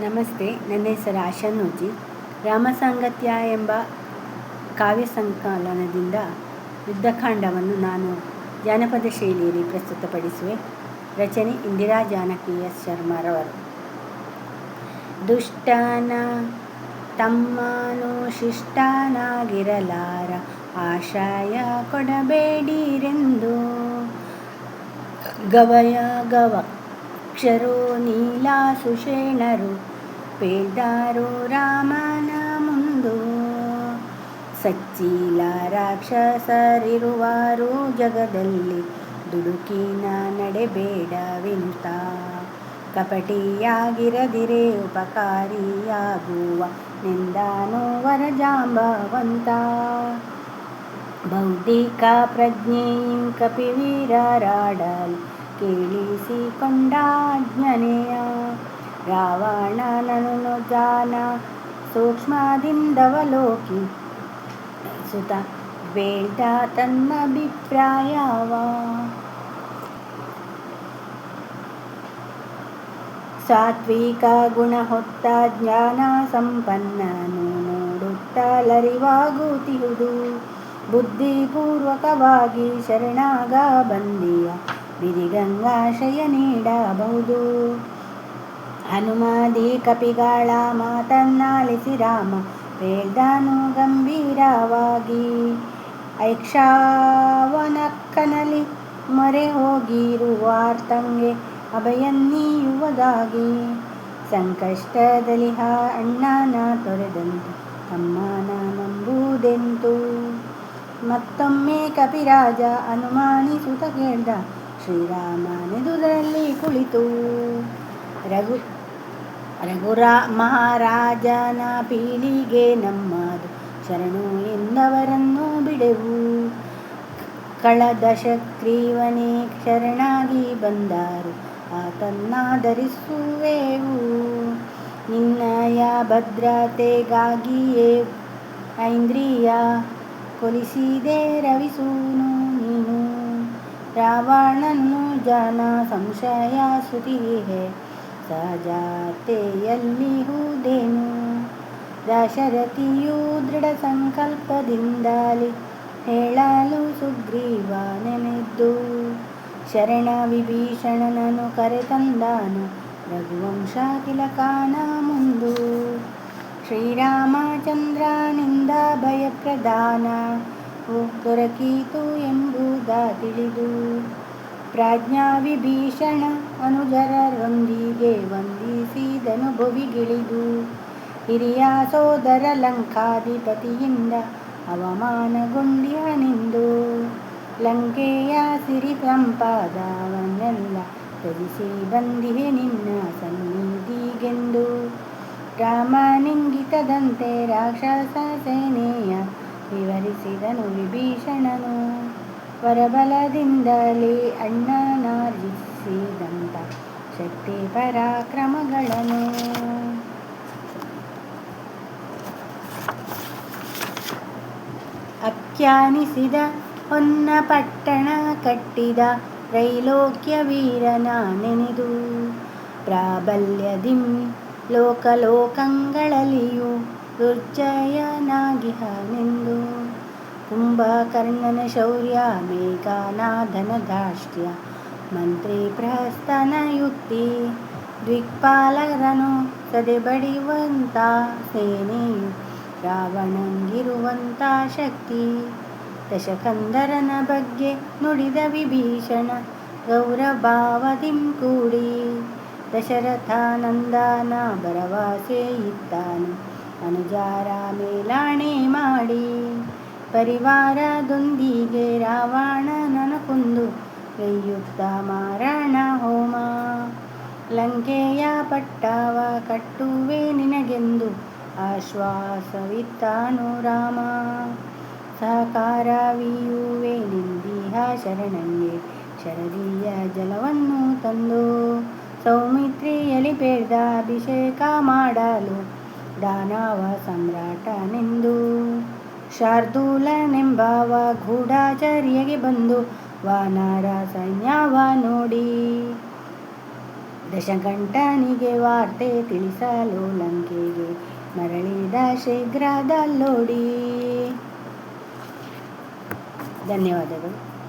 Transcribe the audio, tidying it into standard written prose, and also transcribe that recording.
ನಮಸ್ತೆ. ನನ್ನ ಹೆಸರು ಆಶಾ ನೂಜಿ. ರಾಮಸಾಂಗತ್ಯ ಎಂಬ ಕಾವ್ಯ ಸಂಕಲನದಿಂದ ಯುದ್ಧಕಾಂಡವನ್ನು ನಾನು ಜಾನಪದ ಶೈಲಿಯಲ್ಲಿ ಪ್ರಸ್ತುತಪಡಿಸುವೆ. ರಚನೆ ಇಂದಿರಾ ಜಾನಕಿ ಎಸ್ ಶರ್ಮರವರು. ದುಷ್ಟನ ತಮ್ಮನು ಶಿಷ್ಟನಾಗಿರಲಾರ, ಆಶಯ ಕೊಡಬೇಡಿರೆಂದು ಗವಯ ಗವಕ್ಷರು ನೀಲಾಸುಷೇಣರು ಪೇಳ್ದಾರು ರಾಮನ ಮುಂದು. ಸಚ್ಚಿಲ ರಾಕ್ಷಸರಿರುವಾರು ಜಗದಲ್ಲಿ, ದುಡುಕಿನ ನಡೆಬೇಡವೆನುತ ಕಪಟಿಯಾಗಿರದಿರೆ ಉಪಕಾರಿಯಾಗುವ ನೆಂದಾನು ವರಜಾಂಬವಂತ. ಬೌದ್ಧಿಕ ಪ್ರಜ್ಞೆಯಿಂ ಕಪಿವೀರರಾಡಲು ಕೇಳಿಸಿಕೊಂಡಾಜ್ಞನೆಯ, ರಾವಣನನು ಜಾನ ಸೂಕ್ಷ್ಮದಿಂದವಲೋಕಿ ಸುತ ಬೇಳ್ದ ತನ್ನಭಿಪ್ರಾಯವ. ಸಾತ್ವಿಕ ಗುಣ ಹೊತ್ತ ಜ್ಞಾನ ಸಂಪನ್ನನು ನೋಡುತ್ತಲರಿವಾಗುತ್ತಿಹುದು, ಬುದ್ಧಿಪೂರ್ವಕವಾಗಿ ಶರಣಾಗ ಬಂದಿಯ ಬಿರಿಗಂಗಾಶಯ ನೀಡಬಹುದು. ಹನುಮಾದಿ ಕಪಿಗಳ ಮಾತನ್ನಾಲಿಸಿ ರಾಮ ಪೇಳ್ದನು ಗಂಭೀರವಾಗಿ, ಐಕ್ಷಾವನಕ್ಕನಲಿ ಮೊರೆ ಹೋಗಿರುವಾರ್ತಂಗೆ ಅಭಯನ್ನೀಯುವುದಾಗಿ. ಸಂಕಷ್ಟದಲ್ಲಿ ಅಣ್ಣನ ತೊರೆದಂತೆ ತಮ್ಮನ ನಂಬುವುದೆಂತು. ಮತ್ತೊಮ್ಮೆ ಕಪಿರಾಜ ಅನುಮಾನಿಸುತ್ತ ಕೇಳ್ದ, ಶ್ರೀರಾಮನೆದುರಲ್ಲಿ ಕುಳಿತು. ರಘುರ ಮಹಾರಾಜನ ಪೀಳಿಗೆ ನಮ್ಮದು, ಶರಣು ಎಂದವರನ್ನು ಬಿಡೆವು. ಕಳದಶಗ್ರೀವನೇ ಶರಣಾಗಿ ಬಂದರು, ಆತನ್ನಾದರಿಸುವೆವು. ನಿನ್ನಯ ಭದ್ರತೆಗಾಗಿಯೇ ಐಂದ್ರಿಯ ಕೊಲಿಸಿದೆ ರವಿಸೂನು ನೀನು. ರಾವಣನು ಜನ ಸಂಶಯ ಶ್ರುತಿಹೆ ಸಹಜತೆಯಲ್ಲಿಹುದೇನು. ದಶರಥಿಯು ದೃಢ ಸಂಕಲ್ಪದಿಂದಲೇ ಹೇಳಲು ಸುಗ್ರೀವ ನೆನೆದ್ದು, ಶರಣ ವಿಭೀಷಣನನು ಕರೆತಂದನು ರಘುವಂಶ ತಿಲಕನ ಮುಂದು. ಶ್ರೀರಾಮಚಂದ್ರನಿಂದ ಭಯಪ್ರದಾನವು ದೊರಕಿತು ಎಂಬುದ ತಿಳಿದು, ಪ್ರಾಜ್ಞಾ ವಿಭೀಷಣ ಅನುಜರರೊಂದಿಗೆ ವಂದಿಸಿದನು ಭುವಿಗಿಳಿದು. ಹಿರಿಯ ಸೋದರ ಲಂಕಾಧಿಪತಿಯಿಂದ ಅವಮಾನಗೊಂಡಿಹನೆಂದು, ಲಂಕೆಯ ಸಿರಿ ಸಂಪದವನ್ನೆಲ್ಲ ತ್ಯಜಿಸಿ ಬಂದಿಹೆ ನಿನ್ನ ಸನ್ನಿಧಿಗೆಂದು. ರಾಮನಿಂಗಿತದಂತೆ ರಾಕ್ಷಸ ಸೇನೆಯ ವಿವರಿಸಿದನು ವಿಭೀಷಣನು, ವರಬಲದಿಂದಲೇ ಅಣ್ಣನಾರ್ಜಿಸಿದಂತ ಶಕ್ತಿ ಪರಾಕ್ರಮಗಳನ್ನು. ಆಖ್ಯಾನಿಸಿದ ಹೊನ್ನ ಪಟ್ಟಣ ಕಟ್ಟಿದ ತ್ರೈಲೋಕ್ಯ ವೀರನ ನೆನೆದು, ಪ್ರಾಬಲ್ಯದಿಂ ಲೋಕಲೋಕಗಳಲ್ಲಿಯೂ ದುರ್ಜಯನಾಗಿಹನೆಂದು. ಕುಂಭಕರ್ಣನ ಶೌರ್ಯ, ಮೇಘನಾದನ ಧಾರ್ಷ್ಟ್ಯ, ಮಂತ್ರಿ ಪ್ರಹಸ್ತನ ಯುಕ್ತಿ, ದ್ವಿಕ್ಪಾಲರನು ಸದೆಬಡಿಯುವಂತ ಸೇನೆಯು ರಾವಣಂಗಿರುವಂತ ಶಕ್ತಿ. ದಶಕಂಧರನ ಬಗ್ಗೆ ನುಡಿದ ವಿಭೀಷಣ ಗೌರಭಾವದಿಂ ಕೂಡಿ, ದಶರಥನಂದನ ಭರವಸೆ ಇತ್ತನು ಅನುಜರ ಮೇಲಾಣೆ ಮಾಡಿ. ಪರಿವಾರದೊಂದಿಗೆ ರಾವಣನನ ಕೊಂದು ಗೈಯುತ್ತ ಮಾರಣ ಹೋಮ. ಲಂಕೆಯ ಪಟ್ಟವ ಕಟ್ಟುವೆ ನಿನಗೆಂದು ಆಶ್ವಾಸವಿತ್ತನು ರಾಮ. ಸಹಕಾರವಿಯುವೆ ನಿಂದಿಹ ಶರಣಂಗೆ ಶರದಿಯ ಜಲವನ್ನು ತಂದು. ಸೌಮಿತ್ರಿಯಲ್ಲಿ ಬೇಡ್ದ ಅಭಿಷೇಕ ಮಾಡಲು ದಾನವ ಸಮ್ರಾಟನೆಂದು. ಶಾರ್ದೂಲನೆಂಬವ ಗೂಢಚರ್ಯೆಗೆ ಬಂದು ವಾನರ ಸೈನ್ಯವ ನೋಡಿ. ದಶಕಂಠನಿಗೆ ವಾರ್ತೆ ತಿಳಿಸಲು ಲಂಕೆಗೆ ಮರಳಿದ ಶೀಘ್ರದಲ್ಲೋಡಿ. ಧನ್ಯವಾದಗಳು.